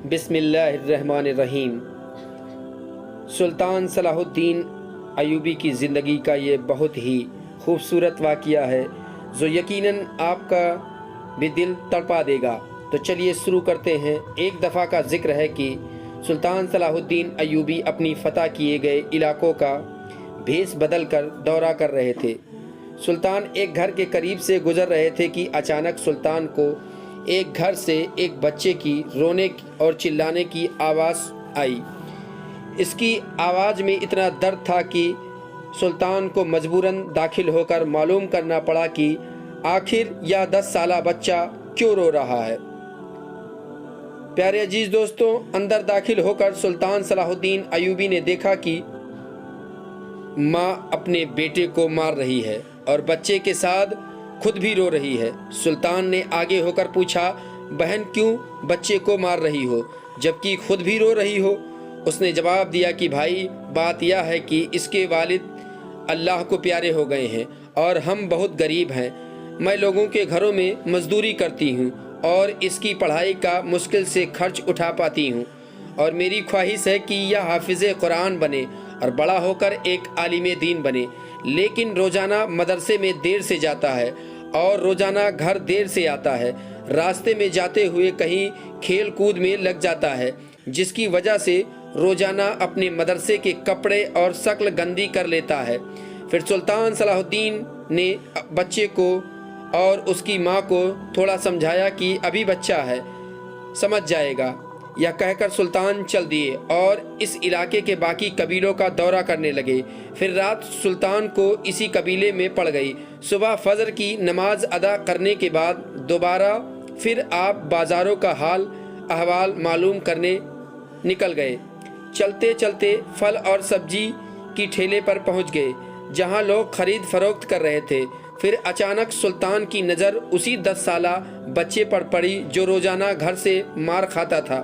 बिस्मिल्लाहिर्रहमानिर्रहीम। सुल्तान सलाहुद्दीन अयूबी की ज़िंदगी का ये बहुत ही खूबसूरत वाक़या है जो यकीनन आपका भी दिल तड़पा देगा। तो चलिए शुरू करते हैं। एक दफ़ा का ज़िक्र है कि सुल्तान सलाहुद्दीन अयूबी अपनी फ़तह किए गए इलाकों का भेस बदल कर दौरा कर रहे थे। सुल्तान एक घर के करीब से गुज़र रहे थे कि अचानक सुल्तान को एक घर से एक बच्चे की रोने और चिल्लाने की आवाज़ आई। इसकी आवाज़ में इतना दर्द था कि सुल्तान को मजबूरन दाखिल होकर मालूम करना पड़ा कि आखिर यह 10 साला बच्चा क्यों रो रहा है। प्यारे अजीज दोस्तों, अंदर दाखिल होकर सुल्तान सलाहुद्दीन अयूबी ने देखा कि माँ अपने बेटे को मार रही है और बच्चे के साथ खुद भी रो रही है। सुल्तान ने आगे होकर पूछा, बहन क्यों बच्चे को मार रही हो जबकि खुद भी रो रही हो। उसने जवाब दिया कि भाई, बात यह है कि इसके वालिद अल्लाह को प्यारे हो गए हैं और हम बहुत गरीब हैं। मैं लोगों के घरों में मजदूरी करती हूँ और इसकी पढ़ाई का मुश्किल से खर्च उठा पाती हूँ और मेरी ख्वाहिश है कि यह हाफिज़ कुरान बने और बड़ा होकर एक आलिम दीन बने, लेकिन रोज़ाना मदरसे में देर से जाता है और रोज़ाना घर देर से आता है। रास्ते में जाते हुए कहीं खेल कूद में लग जाता है, जिसकी वजह से रोज़ाना अपने मदरसे के कपड़े और शक्ल गंदी कर लेता है। फिर सुल्तान सलाहुद्दीन ने बच्चे को और उसकी माँ को थोड़ा समझाया कि अभी बच्चा है, समझ जाएगा। यह कहकर सुल्तान चल दिए और इस इलाके के बाकी कबीलों का दौरा करने लगे। फिर रात सुल्तान को इसी कबीले में पड़ गई। सुबह फजर की नमाज अदा करने के बाद दोबारा फिर आप बाज़ारों का हाल अहवाल मालूम करने निकल गए। चलते चलते फल और सब्जी की ठेले पर पहुंच गए जहां लोग खरीद फरोख्त कर रहे थे। फिर अचानक सुल्तान की नज़र उसी 10 साला बच्चे पर पड़ी जो रोज़ाना घर से मार खाता था।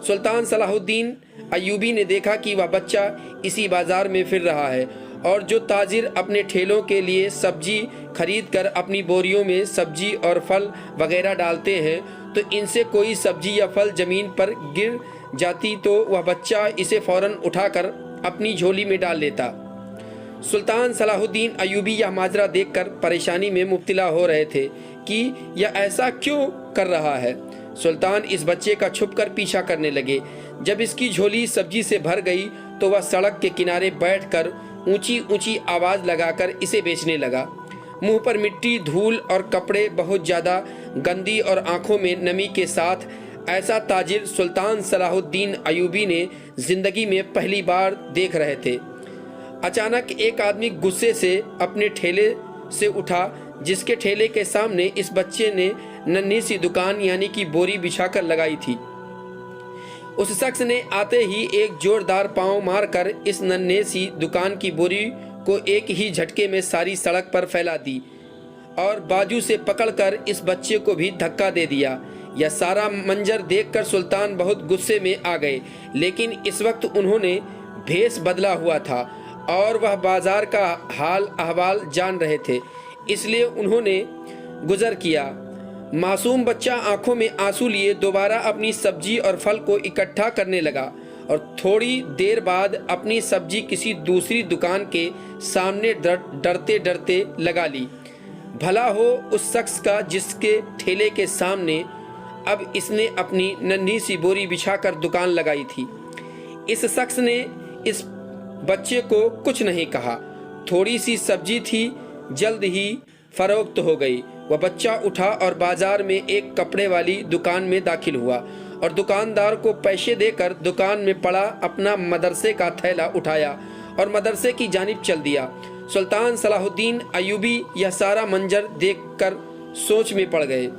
सुल्तान सलाहुद्दीन अयूबी ने देखा कि वह बच्चा इसी बाज़ार में फिर रहा है और जो ताजिर अपने ठेलों के लिए सब्जी खरीद कर अपनी बोरियों में सब्जी और फल वगैरह डालते हैं, तो इनसे कोई सब्जी या फल ज़मीन पर गिर जाती तो वह बच्चा इसे फ़ौरन उठाकर अपनी झोली में डाल लेता। सुल्तान सलाहुद्दीन अयूबी यह माजरा देखकर परेशानी में मुब्तला हो रहे थे कि यह ऐसा क्यों कर रहा है। सुल्तान इस बच्चे का छुपकर पीछा करने लगे। जब इसकी झोली सब्जी से भर गई तो वह सड़क के किनारे बैठकर ऊंची ऊंची आवाज़ लगाकर इसे बेचने लगा। मुंह पर मिट्टी, धूल और कपड़े बहुत ज़्यादा गंदी और आंखों में नमी के साथ ऐसा ताजिर सुल्तान सलाहुद्दीन अयूबी ने ज़िंदगी में पहली बार देख रहे थे। अचानक एक आदमी गुस्से से अपने ठेले से उठा, जिसके ठेले के सामने इस बच्चे ने नन्ही सी दुकान यानी कि बोरी बिछाकर लगाई थी। उस शख्स ने आते ही एक जोरदार पांव मारकर इस नन्हे सी दुकान की बोरी को एक ही झटके में सारी सड़क पर फैला दी और बाजू से पकड़कर इस बच्चे को भी धक्का दे दिया। यह सारा मंजर देखकर सुल्तान बहुत गुस्से में आ गए, लेकिन इस वक्त उन्होंने भेष बदला हुआ था और वह बाजार का हाल अहवाल जान रहे थे, इसलिए उन्होंने गुजर किया। मासूम बच्चा आंखों में आंसू लिए दोबारा अपनी सब्जी और फल को इकट्ठा करने लगा और थोड़ी देर बाद अपनी सब्जी किसी दूसरी दुकान के सामने डरते डरते लगा ली। भला हो उस शख्स का जिसके ठेले के सामने अब इसने अपनी नन्ही सी बोरी बिछाकर दुकान लगाई थी। इस शख्स ने इस बच्चे को कुछ नहीं कहा। थोड़ी सी सब्जी थी, जल्द ही फरोख्त हो गई। वह बच्चा उठा और बाजार में एक कपड़े वाली दुकान में दाखिल हुआ और दुकानदार को पैसे देकर दुकान में पड़ा अपना मदरसे का थैला उठाया और मदरसे की जानिब चल दिया। सुल्तान सलाहुद्दीन अयूबी यह सारा मंजर देखकर सोच में पड़ गए।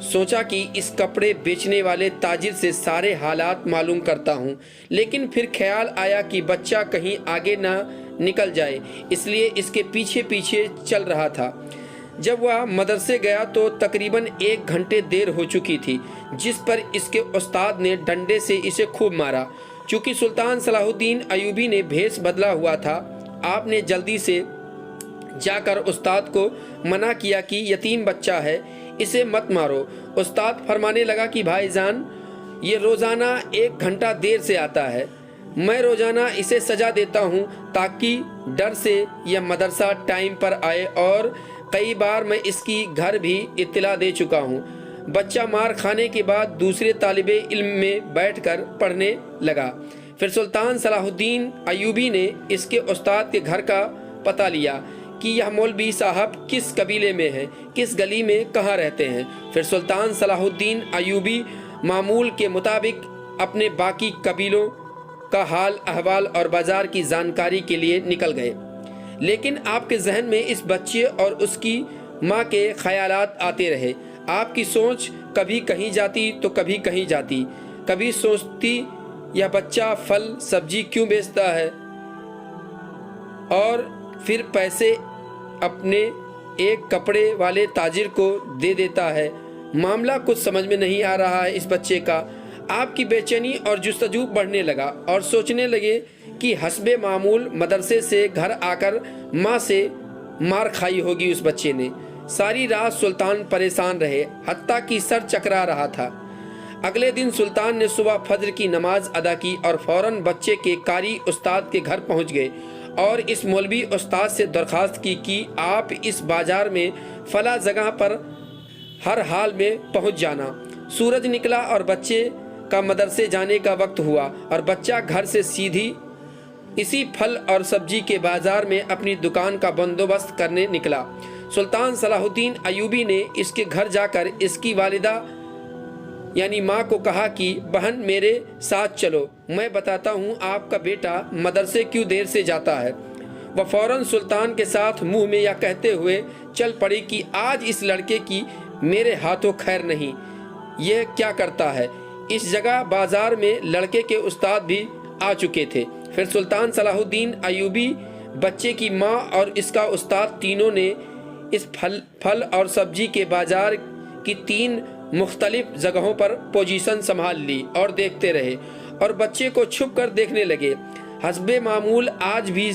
सोचा कि इस कपड़े बेचने वाले ताजिर से सारे हालात मालूम करता हूँ, लेकिन फिर ख्याल आया कि बच्चा कहीं आगे ना निकल जाए, इसलिए इसके पीछे पीछे चल रहा था। जब वह मदरसे गया तो तकरीबन 1 घंटे देर हो चुकी थी, जिस पर इसके उस्ताद ने डंडे से इसे खूब मारा। चूँकि सुल्तान सलाहुद्दीन अयूबी ने भेष बदला हुआ था, आपने जल्दी से जाकर उस्ताद को मना किया कि यतीम बच्चा है, इसे मत मारो। उस्ताद फरमाने लगा कि भाईजान, ये रोज़ाना 1 घंटा देर से आता है। मैं रोज़ाना इसे सजा देता हूँ ताकि डर से यह मदरसा टाइम पर आए, और कई बार मैं इसकी घर भी इत्तला दे चुका हूँ। बच्चा मार खाने के बाद दूसरे तालिबे इल्म में बैठकर पढ़ने लगा। फिर सुल्तान सलाहुद्दीन अयूबी ने इसके उस्ताद के घर का पता लिया कि यह मौलवी साहब किस कबीले में है, किस गली में कहाँ रहते हैं। फिर सुल्तान सलाहुद्दीन अयूबी मामूल के मुताबिक अपने बाकी कबीलों का हाल अहवाल और बाज़ार की जानकारी के लिए निकल गए। लेकिन आपके जहन में इस बच्चे और उसकी माँ के ख्यालात आते रहे। आपकी सोच कभी कहीं जाती तो कभी कहीं जाती। कभी सोचती यह बच्चा फल सब्जी क्यों बेचता है और फिर पैसे अपने एक कपड़े वाले ताजिर को दे देता है। मामला कुछ समझ में नहीं आ रहा है इस बच्चे का। आपकी बेचैनी और जुस्तजू बढ़ने लगा और सोचने लगे कि हस्बे मामूल मदरसे से घर आकर माँ से मार खाई होगी उस बच्चे ने। सारी रात सुल्तान परेशान रहे, हत्ता कि सर चकरा रहा था। अगले दिन सुल्तान ने सुबह फज्र की नमाज अदा की और फौरन बच्चे के कारी उस्ताद के घर पहुंच गए और इस मौलवी उस्ताद से दरख्वास्त की कि आप इस बाजार में फला जगह पर हर हाल में पहुंच जाना। सूरज निकला और बच्चे का मदरसे जाने का वक्त हुआ और बच्चा घर से सीधी इसी फल और सब्जी के बाजार में अपनी दुकान का बंदोबस्त करने निकला। सुल्तान सलाहुद्दीन अयूबी ने इसके घर जाकर इसकी वालिदा यानी माँ को कहा कि बहन मेरे साथ चलो, मैं बताता हूँ आपका बेटा मदरसे क्यों देर से जाता है। वह फौरन सुल्तान के साथ मुंह में यह कहते हुए चल पड़ी कि आज इस लड़के की मेरे हाथों खैर नहीं। यह क्या करता है। इस जगह बाजार में लड़के के उस्ताद भी आ चुके थे। फिर सुल्तान सलाहुद्दीन अयूबी, बच्चे की माँ और इसका उस्ताद तीनों ने इस फल और सब्जी के बाजार की 3 मुख्तलिफ जगहों पर पोजीशन संभाल ली और देखते रहे और बच्चे को छुप कर देखने लगे। हस्बे मामूल आज भी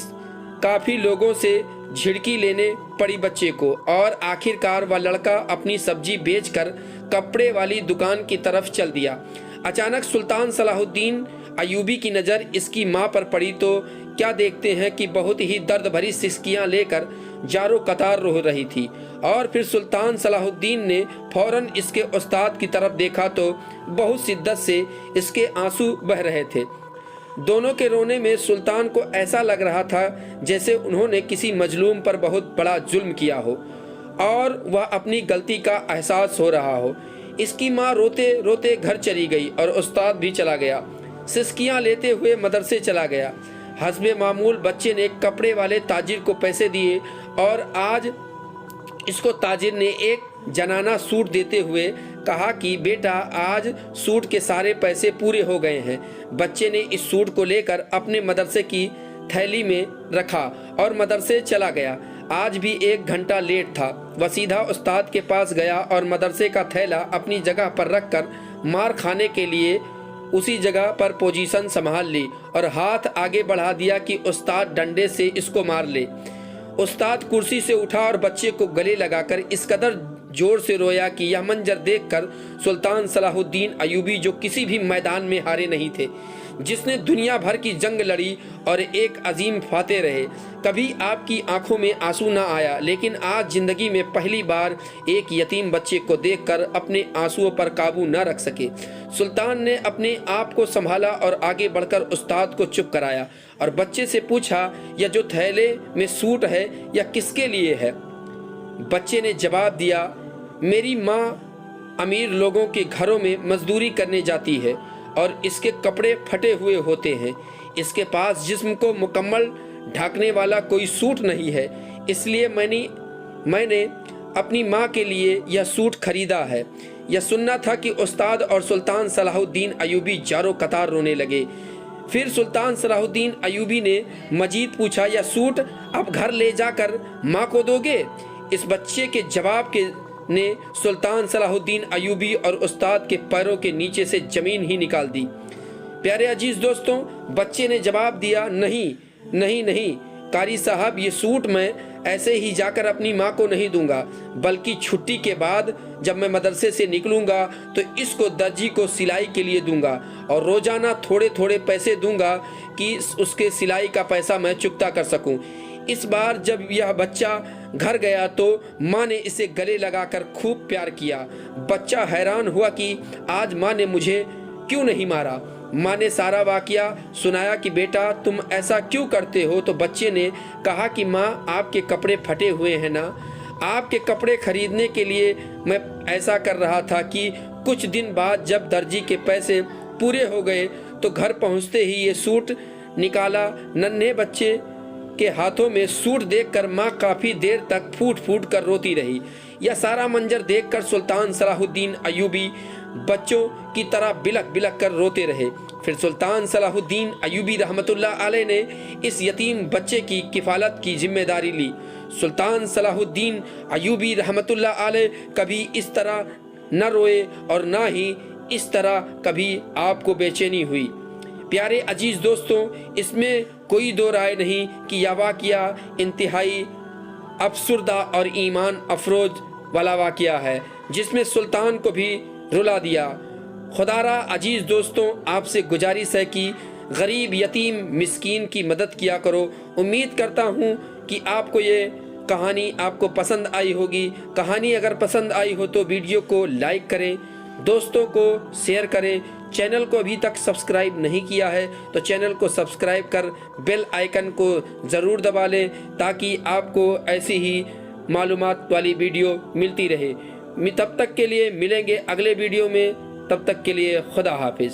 काफ़ी लोगों से झिड़की लेने पड़ी बच्चे को और आखिरकार वह लड़का अपनी सब्जी बेचकर कपड़े वाली दुकान की तरफ चल दिया। अचानक सुल्तान सलाहुद्दीन अयूबी की नज़र इसकी माँ पर पड़ी तो क्या देखते हैं कि बहुत ही दर्द भरी सिसकियाँ लेकर जारो कतार रो रही थी। और फिर सुल्तान सलाहुद्दीन ने फौरन इसके उस्ताद की तरफ देखा तो बहुत शिद्दत से इसके आंसू बह रहे थे। दोनों के रोने में सुल्तान को ऐसा लग रहा था जैसे उन्होंने किसी मजलूम पर बहुत बड़ा जुल्म किया हो और वह अपनी गलती का एहसास हो रहा हो। इसकी माँ रोते रोते घर चली गई और उस्ताद भी चला गया। सिसकियाँ लेते हुए मदरसे चला गया। हस्बे मामूल बच्चे ने कपड़े वाले ताजिर को पैसे दिए और आज इसको ताजिर ने एक जनाना सूट देते हुए कहा कि बेटा आज सूट के सारे पैसे पूरे हो गए हैं। बच्चे ने इस सूट को लेकर अपने मदरसे की थैली में रखा और मदरसे चला गया। आज भी 1 घंटा लेट था। वह सीधा उस्ताद के पास गया और मदरसे का थैला अपनी जगह पर रखकर मार खाने के लिए उसी जगह पर पोजीशन संभाल ली और हाथ आगे बढ़ा दिया कि उस्ताद डंडे से इसको मार ले। उस्ताद कुर्सी से उठा और बच्चे को गले लगाकर इस कदर जोर से रोया कि यह मंजर देखकर सुल्तान सलाहुद्दीन अयूबी, जो किसी भी मैदान में हारे नहीं थे, जिसने दुनिया भर की जंग लड़ी और एक अजीम फाते रहे, कभी आपकी आंखों में आंसू ना आया, लेकिन आज जिंदगी में पहली बार एक यतीम बच्चे को देखकर अपने आंसुओं पर काबू न रख सके। सुल्तान ने अपने आप को संभाला और आगे बढ़कर उस्ताद को चुप कराया और बच्चे से पूछा, यह जो थैले में सूट है यह किसके लिए है। बच्चे ने जवाब दिया, मेरी माँ अमीर लोगों के घरों में मजदूरी करने जाती है और इसके कपड़े फटे हुए होते हैं। इसके पास जिस्म को मुकम्मल ढकने वाला कोई सूट नहीं है, इसलिए मैंने अपनी माँ के लिए यह सूट खरीदा है। यह सुनना था कि उस्ताद और सुल्तान सलाहुद्दीन अयूबी जारो कतार रोने लगे। फिर सुल्तान सलाहुद्दीन अयूबी ने मजीद पूछा, यह सूट अब घर ले जाकर माँ को दोगे। इस बच्चे के जवाब ने सुल्तान सलाहुद्दीन अयूबी और उस्ताद के पैरों के नीचे से जमीन ही निकाल दी। प्यारे अजीज दोस्तों, बच्चे ने जवाब दिया, नहीं नहीं नहीं कारी साहब, ये सूट मैं ऐसे ही जाकर अपनी माँ को नहीं दूंगा, बल्कि छुट्टी के बाद जब मैं मदरसे से निकलूंगा तो इसको दर्जी को सिलाई के लिए दूंगा और रोजाना थोड़े थोड़े पैसे दूंगा कि उसके सिलाई का पैसा मैं चुकता कर सकूं। इस बार जब यह बच्चा घर गया तो माँ ने इसे गले लगाकर खूब प्यार किया। बच्चा हैरान हुआ कि आज माँ ने मुझे क्यों नहीं मारा। माँ ने सारा वाकया सुनाया कि बेटा तुम ऐसा क्यों करते हो। तो बच्चे ने कहा कि माँ आपके कपड़े फटे हुए हैं ना, आपके कपड़े खरीदने के लिए मैं ऐसा कर रहा था कि कुछ दिन बाद जब दर्जी के पैसे पूरे हो गए तो घर पहुँचते ही ये सूट निकाला। नन्हे बच्चे के हाथों में सूट देखकर माँ काफी देर तक फूट फूट कर रोती रही। यह सारा मंजर देखकर सुल्तान सलाहुद्दीन अयूबी बच्चों की तरह बिलक बिलक कर रोते रहे। फिर सुल्तान सलाहुद्दीन अयूबी रहमतुल्लाह अलैह ने इस यतीम बच्चे की किफालत की जिम्मेदारी ली। सुल्तान सलाहुद्दीन अयूबी रहमतुल्लाह अलैह कभी इस तरह न रोए और ना ही इस तरह कभी आपको बेचैनी हुई। प्यारे अजीज दोस्तों, इसमें कोई दो राय नहीं कि यह वाकया इंतहाई अफसुर्दा और ईमान अफरोज वाला वाकया है, जिसमें सुल्तान को भी रुला दिया। खुदारा अजीज दोस्तों, आपसे गुजारिश है कि गरीब यतीम मिस्कीन की मदद किया करो। उम्मीद करता हूँ कि आपको ये कहानी आपको पसंद आई होगी। कहानी अगर पसंद आई हो तो वीडियो को लाइक करें, दोस्तों को शेयर करें। चैनल को अभी तक सब्सक्राइब नहीं किया है तो चैनल को सब्सक्राइब कर बेल आइकन को ज़रूर दबा लें, ताकि आपको ऐसी ही मालूमात वाली वीडियो मिलती रहे। तब तक के लिए मिलेंगे अगले वीडियो में, तब तक के लिए खुदा हाफिज़।